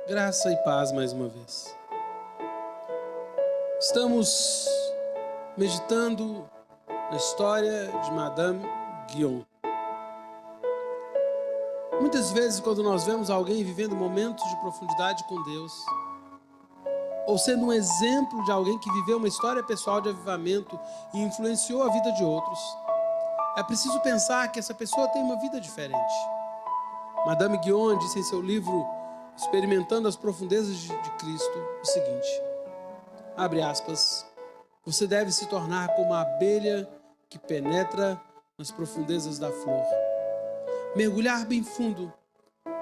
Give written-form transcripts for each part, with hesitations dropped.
Graça e paz mais uma vez. Estamos meditando na história de Madame Guyon. Muitas vezes, quando nós vemos alguém vivendo momentos de profundidade com Deus, ou sendo um exemplo de alguém que viveu uma história pessoal de avivamento e influenciou a vida de outros, é preciso pensar que essa pessoa tem uma vida diferente. Madame Guyon disse em seu livro Experimentando as Profundezas de Cristo o seguinte, abre aspas, você deve se tornar como a abelha que penetra nas profundezas da flor, mergulhar bem fundo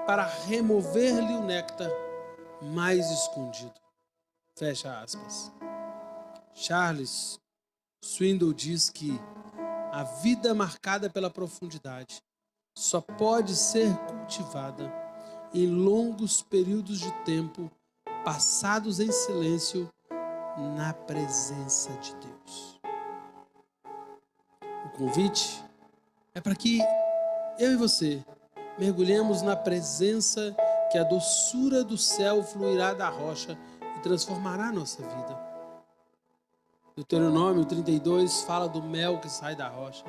para remover-lhe o néctar mais escondido. Fecha aspas. Charles Swindoll diz que a vida marcada pela profundidade só pode ser cultivada em longos períodos de tempo passados em silêncio na presença de Deus. O convite é para que eu e você mergulhemos na presença que a doçura do céu fluirá da rocha e transformará a nossa vida. Deuteronômio 32 fala do mel que sai da rocha.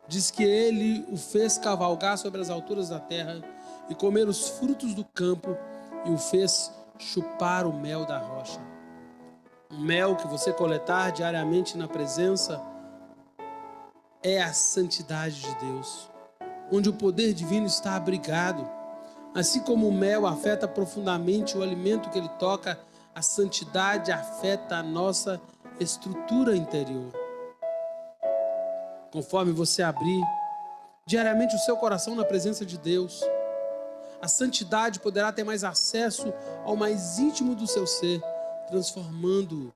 Diz que ele o fez cavalgar sobre as alturas da terra e comer os frutos do campo e o fez chupar o mel da rocha. O mel que você coletar diariamente na presença é a santidade de Deus, onde o poder divino está abrigado. Assim como o mel afeta profundamente o alimento que ele toca, a santidade afeta a nossa estrutura interior. Conforme você abrir diariamente o seu coração na presença de Deus, a santidade poderá ter mais acesso ao mais íntimo do seu ser, transformando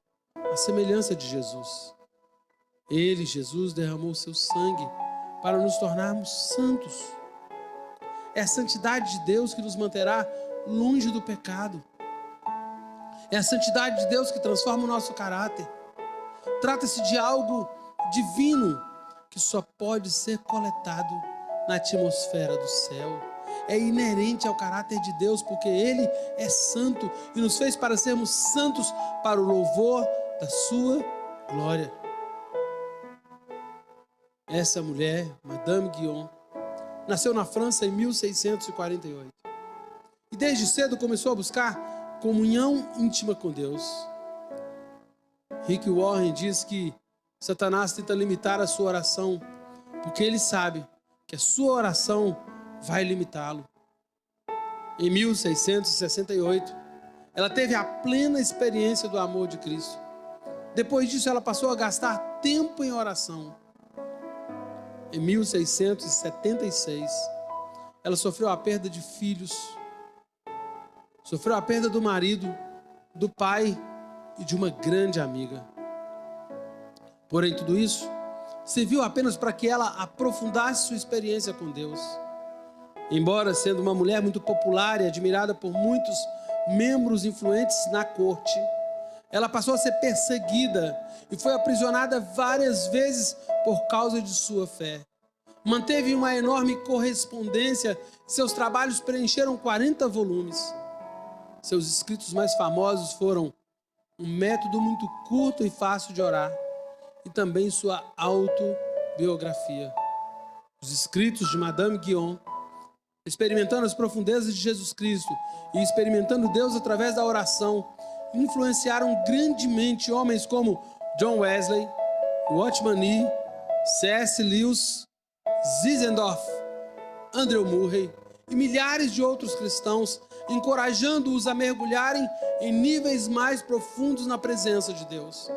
a semelhança de Jesus. Ele, Jesus, derramou o seu sangue para nos tornarmos santos. É a santidade de Deus que nos manterá longe do pecado. É a santidade de Deus que transforma o nosso caráter. Trata-se de algo divino que só pode ser coletado na atmosfera do céu. É inerente ao caráter de Deus, porque Ele é santo e nos fez para sermos santos para o louvor da sua glória. Essa mulher, Madame Guyon, nasceu na França em 1648 e desde cedo começou a buscar comunhão íntima com Deus. Rick Warren diz que Satanás tenta limitar a sua oração porque ele sabe que a sua oração vai limitá-lo. Em 1668, ela teve a plena experiência do amor de Cristo. Depois disso, ela passou a gastar tempo em oração. Em 1676, ela sofreu a perda de filhos, sofreu a perda do marido, do pai e de uma grande amiga. Porém, tudo isso serviu apenas para que ela aprofundasse sua experiência com Deus. Embora sendo uma mulher muito popular e admirada por muitos membros influentes na corte, ela passou a ser perseguida e foi aprisionada várias vezes por causa de sua fé. Manteve uma enorme correspondência, seus trabalhos preencheram 40 volumes. Seus escritos mais famosos foram Um Método Muito Curto e Fácil de Orar e também sua autobiografia. Os escritos de Madame Guyon, experimentando as profundezas de Jesus Cristo e experimentando Deus através da oração, influenciaram grandemente homens como John Wesley, Watchman Nee, C.S. Lewis, Zinzendorf, Andrew Murray e milhares de outros cristãos, encorajando-os a mergulharem em níveis mais profundos na presença de Deus.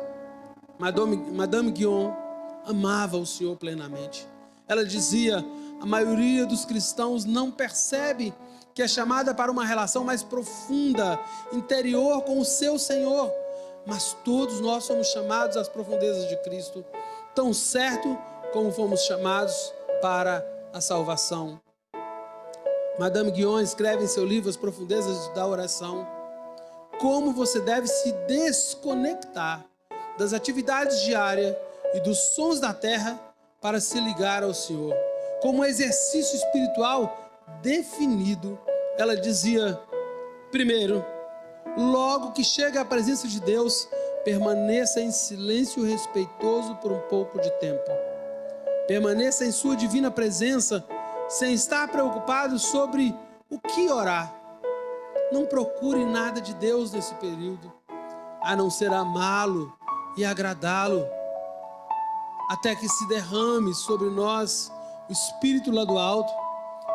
Madame Guyon amava o Senhor plenamente. Ela dizia, a maioria dos cristãos não percebe que é chamada para uma relação mais profunda, interior com o seu Senhor, mas todos nós somos chamados às profundezas de Cristo, tão certo como fomos chamados para a salvação. Madame Guyon escreve em seu livro As Profundezas da Oração como você deve se desconectar das atividades diárias e dos sons da terra para se ligar ao Senhor. Como um exercício espiritual definido, ela dizia, primeiro, logo que chega à presença de Deus, permaneça em silêncio respeitoso por um pouco de tempo. Permaneça em sua divina presença, sem estar preocupado sobre o que orar. Não procure nada de Deus nesse período, a não ser amá-lo e agradá-lo, até que se derrame sobre nós o Espírito lá do alto.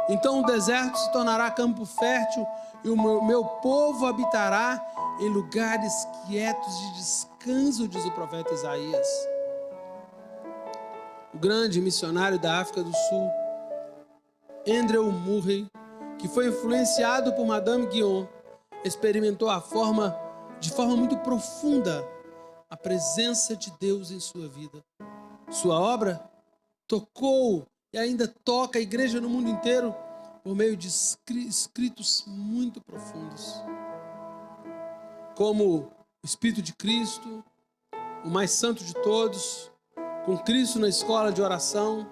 Então o deserto se tornará campo fértil e o meu povo habitará em lugares quietos de descanso, diz o profeta Isaías. O grande missionário da África do Sul, Andrew Murray, que foi influenciado por Madame Guyon, experimentou de forma muito profunda a presença de Deus em sua vida. Sua obra tocou e ainda toca a igreja no mundo inteiro por meio de escritos muito profundos, como o Espírito de Cristo, o mais santo de todos, com Cristo na escola de oração,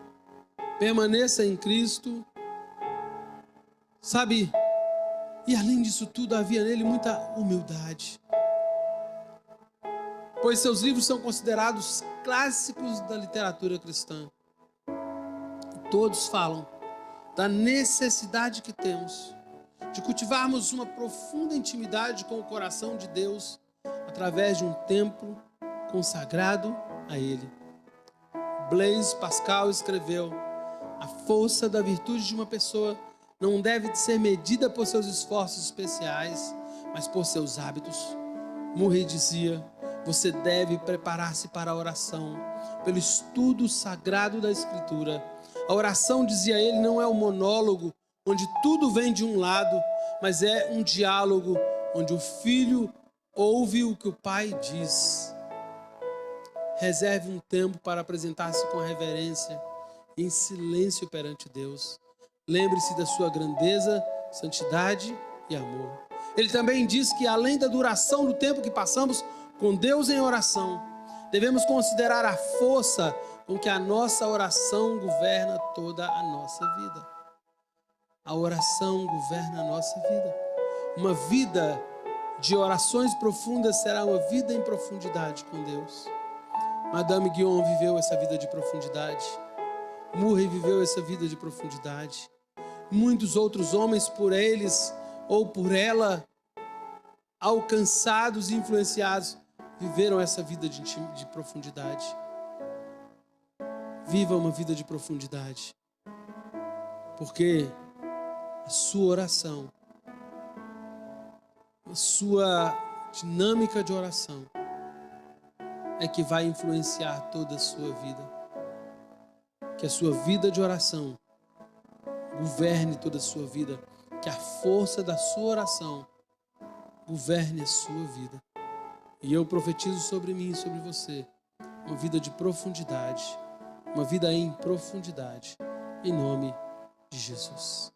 permaneça em Cristo, sabe? E além disso tudo, havia nele muita humildade, pois seus livros são considerados clássicos da literatura cristã. E todos falam da necessidade que temos de cultivarmos uma profunda intimidade com o coração de Deus através de um tempo consagrado a Ele. Blaise Pascal escreveu: a força da virtude de uma pessoa não deve ser medida por seus esforços especiais, mas por seus hábitos. Murray dizia: você deve preparar-se para a oração, pelo estudo sagrado da Escritura. A oração, dizia ele, não é um monólogo onde tudo vem de um lado, mas é um diálogo onde o filho ouve o que o pai diz. Reserve um tempo para apresentar-se com reverência e em silêncio perante Deus. Lembre-se da sua grandeza, santidade e amor. Ele também diz que, além da duração do tempo que passamos com Deus em oração, devemos considerar a força com que a nossa oração governa toda a nossa vida. A oração governa a nossa vida. Uma vida de orações profundas será uma vida em profundidade com Deus. Madame Guyon viveu essa vida de profundidade. Murray viveu essa vida de profundidade. Muitos outros homens, por eles ou por ela, alcançados e influenciados, viveram essa vida de profundidade. Viva uma vida de profundidade, porque a sua oração, a sua dinâmica de oração é que vai influenciar toda a sua vida. Que a sua vida de oração governe toda a sua vida. Que a força da sua oração governe a sua vida. E eu profetizo sobre mim e sobre você uma vida de profundidade, uma vida em profundidade, em nome de Jesus.